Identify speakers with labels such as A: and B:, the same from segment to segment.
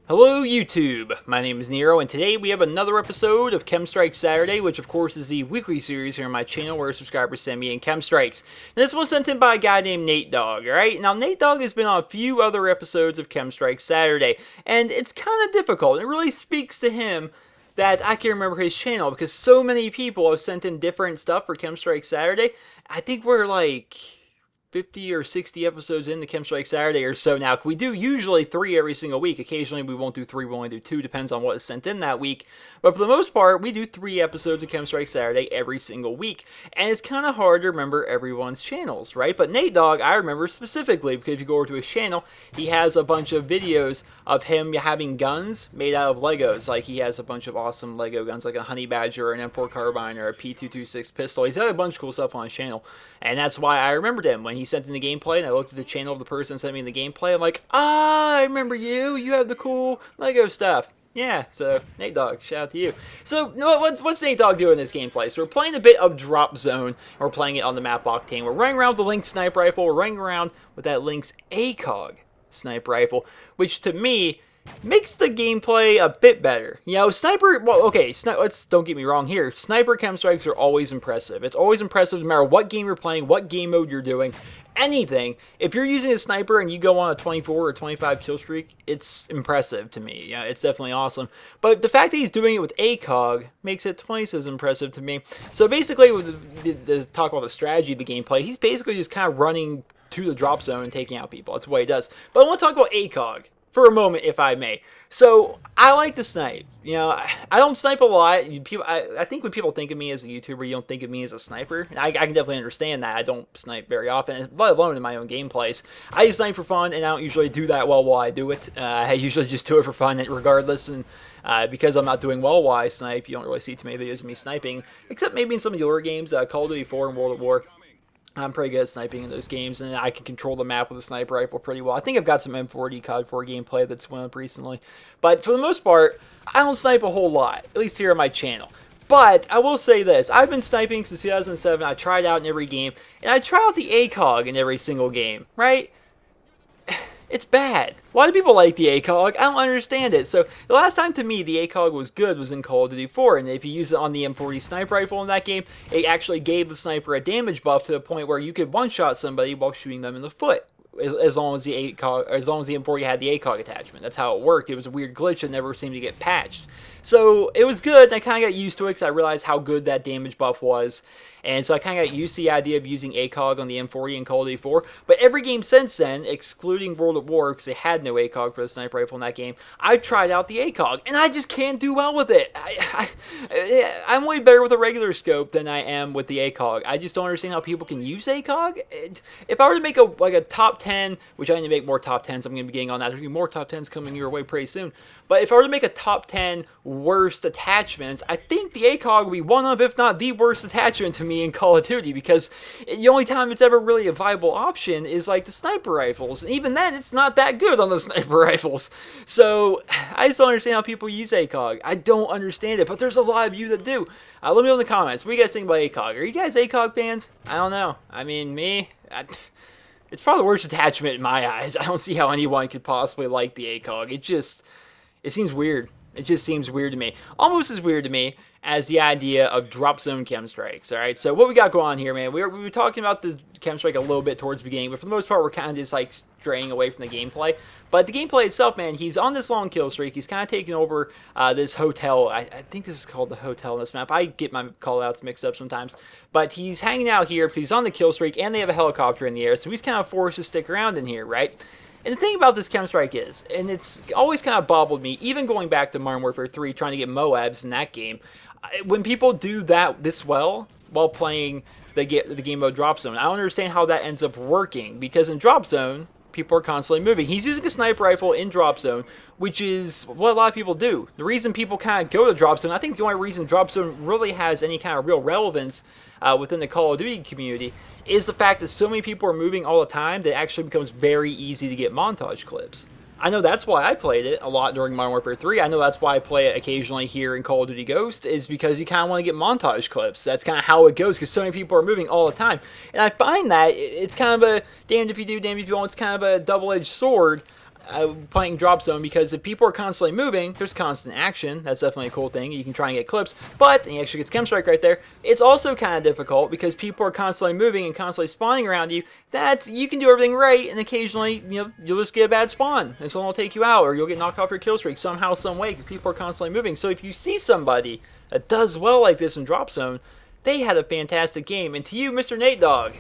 A: Hello YouTube, my name is Nero, and today we have another episode of KEM Strike Saturday, which of course is the weekly series here on my channel where subscribers send me in KEM Strikes. And this was sent in by a guy named Nate Dogg, alright? Now Nate Dogg has been on a few other episodes of KEM Strike Saturday, and it's kind of difficult. It really speaks to him that I can remember his channel, because so many people have sent in different stuff for KEM Strike Saturday. I think we're like 50 or 60 episodes into KEM Strike Saturday or so now. We do usually 3 every single week. Occasionally we won't do 3, we only do 2, depends on what is sent in that week. But for the most part, we do 3 episodes of KEM Strike Saturday every single week. And it's kind of hard to remember everyone's channels, right? But Nate Dogg, I remember specifically, because if you go over to his channel, he has a bunch of videos of him having guns made out of Legos. Like, he has a bunch of awesome Lego guns, like a Honey Badger, an M4 carbine, or a P226 pistol. He's got a bunch of cool stuff on his channel. And that's why I remembered him when he sent in the gameplay, and I looked at the channel of the person sent me in the gameplay. I'm like, I remember you. You have the cool Lego stuff. Yeah, so Nate Dogg, shout out to you. So what's Nate Dogg doing in this gameplay? So we're playing a bit of Drop Zone, and we're playing it on the map Octane. We're running around with the Lynx sniper rifle. We're running around with that Lynx ACOG sniper rifle, which to me makes the gameplay a bit better. You know, sniper, well, okay, don't get me wrong here. Sniper KEM Strikes are always impressive. It's always impressive no matter what game you're playing, what game mode you're doing, anything. If you're using a sniper and you go on a 24 or 25 kill streak, it's impressive to me. Yeah, it's definitely awesome. But the fact that he's doing it with ACOG makes it twice as impressive to me. So basically, with the talk about the strategy of the gameplay, he's basically just kind of running to the drop zone and taking out people. That's what he does. But I want to talk about ACOG for a moment, if I may. So, I like to snipe. You know, I don't snipe a lot. I think when people think of me as a YouTuber, you don't think of me as a sniper. I can definitely understand that. I don't snipe very often, let alone in my own gameplays. I just snipe for fun, and I don't usually do that well while I do it. I usually just do it for fun regardless, and because I'm not doing well while I snipe, you don't really see too many videos of me sniping, except maybe in some of the older games, Call of Duty 4 and World at War. I'm pretty good at sniping in those games, and I can control the map with a sniper rifle pretty well. I think I've got some M40 COD 4 gameplay that's went up recently. But for the most part, I don't snipe a whole lot, at least here on my channel. But I will say this, I've been sniping since 2007, I tried out in every game, and I try out the ACOG in every single game, right? It's bad. Why do people like the ACOG? I don't understand it. So, the last time to me the ACOG was good was in Call of Duty 4, and if you use it on the M40 sniper rifle in that game, it actually gave the sniper a damage buff to the point where you could one-shot somebody while shooting them in the foot. As long as the M40 had the ACOG attachment. That's how it worked. It was a weird glitch that never seemed to get patched. So, it was good, and I kind of got used to it because I realized how good that damage buff was. And so I kind of got used to the idea of using ACOG on the M40 in Call of Duty 4. But every game since then, excluding World at War, because they had no ACOG for the sniper rifle in that game, I've tried out the ACOG, and I just can't do well with it. I'm way better with a regular scope than I am with the ACOG. I just don't understand how people can use ACOG. If I were to make a top 10, which I need to make more top 10s, I'm going to be getting on that. There'll be more top 10s coming your way pretty soon. But if I were to make a top 10 worst attachments, I think the ACOG would be one of, if not the worst attachment to me in Call of Duty, because the only time it's ever really a viable option is like the sniper rifles, and even then it's not that good on the sniper rifles. So I just don't understand how people use ACOG. I don't understand it, but there's a lot of you that do. Let me know in the comments, what do you guys think about ACOG? Are you guys ACOG fans? I don't know. I mean, it's probably the worst attachment in my eyes. I don't see how anyone could possibly like the ACOG. It seems weird. It just seems weird to me. Almost as weird to me as the idea of drop zone KEM Strikes. Alright, so what we got going on here, man, we were talking about the KEM Strike a little bit towards the beginning, but for the most part, we're kind of just like straying away from the gameplay. But the gameplay itself, man, he's on this long kill streak. He's kind of taking over this hotel. I think this is called the hotel on this map. I get my call-outs mixed up sometimes. But he's hanging out here because he's on the kill streak, and they have a helicopter in the air, so he's kind of forced to stick around in here, right? And the thing about this KEM Strike is, and it's always kind of bobbled me, even going back to Modern Warfare 3, trying to get Moabs in that game, when people do that this well while playing the game mode Drop Zone, I don't understand how that ends up working, because in Drop Zone, people are constantly moving. He's using a sniper rifle in Drop Zone, which is what a lot of people do. The reason people kind of go to Drop Zone, I think the only reason Drop Zone really has any kind of real relevance within the Call of Duty community is the fact that so many people are moving all the time that it actually becomes very easy to get montage clips. I know that's why I played it a lot during Modern Warfare 3. I know that's why I play it occasionally here in Call of Duty Ghost, is because you kind of want to get montage clips. That's kind of how it goes, because so many people are moving all the time. And I find that it's kind of a damned if you do, damned if you don't. It's kind of a double-edged sword playing Drop Zone, because if people are constantly moving, there's constant action. That's definitely a cool thing. You can try and get clips, but, and he actually gets KEM Strike right there, it's also kind of difficult because people are constantly moving and constantly spawning around you. That you can do everything right, and occasionally, you'll just get a bad spawn, and someone will take you out, or you'll get knocked off your kill streak somehow, some way, because people are constantly moving. So if you see somebody that does well like this in Drop Zone, they had a fantastic game. And to you, Mr. Nate Dogg,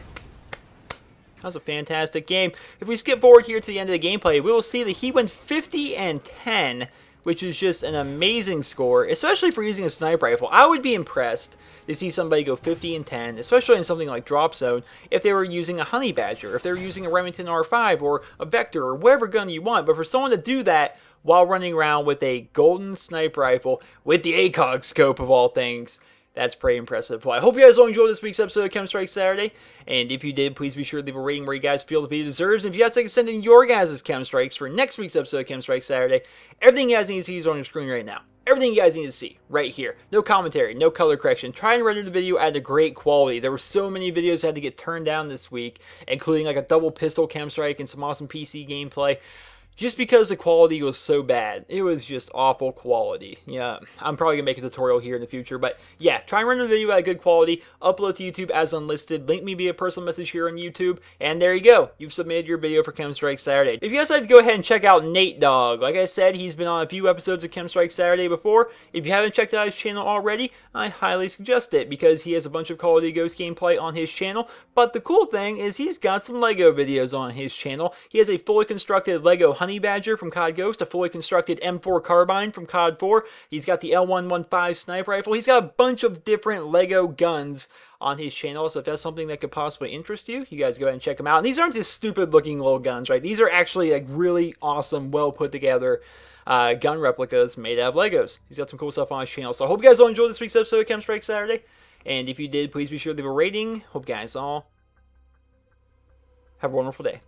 A: that was a fantastic game. If we skip forward here to the end of the gameplay, we will see that he went 50-10, which is just an amazing score, especially for using a sniper rifle. I would be impressed to see somebody go 50-10, especially in something like Drop Zone, if they were using a Honey Badger, if they were using a Remington R5 or a Vector or whatever gun you want. But for someone to do that while running around with a golden sniper rifle with the ACOG scope of all things, that's pretty impressive. Well, I hope you guys all enjoyed this week's episode of KEM Strike Saturday. And if you did, please be sure to leave a rating where you guys feel the video deserves. And if you guys like to send in your guys' KEM Strikes for next week's episode of KEM Strike Saturday, everything you guys need to see is on your screen right now. Everything you guys need to see right here. No commentary, no color correction. Try and render the video at a great quality. There were so many videos that had to get turned down this week, including like a double pistol KEM Strike and some awesome PC gameplay, just because the quality was so bad. It was just awful quality. Yeah, I'm probably going to make a tutorial here in the future. But yeah, try and render the video at good quality. Upload to YouTube as unlisted. Link me via personal message here on YouTube. And there you go. You've submitted your video for KEM Strike Saturday. If you guys like to go ahead and check out Nate Dogg, like I said, he's been on a few episodes of KEM Strike Saturday before. If you haven't checked out his channel already, I highly suggest it, because he has a bunch of Call of Duty Ghost gameplay on his channel. But the cool thing is he's got some LEGO videos on his channel. He has a fully constructed LEGO Honey Badger from COD Ghost, a fully constructed M4 carbine from COD 4. He's got the L115 sniper rifle. He's got a bunch of different LEGO guns on his channel, so if that's something that could possibly interest you, you guys go ahead and check them out. And these aren't just stupid looking little guns, right? These are actually like really awesome, well put together gun replicas made out of Legos. He's got some cool stuff on his channel. So I hope you guys all enjoyed this week's episode of KEM Strike Saturday. And if you did, please be sure to leave a rating. Hope you guys all have a wonderful day.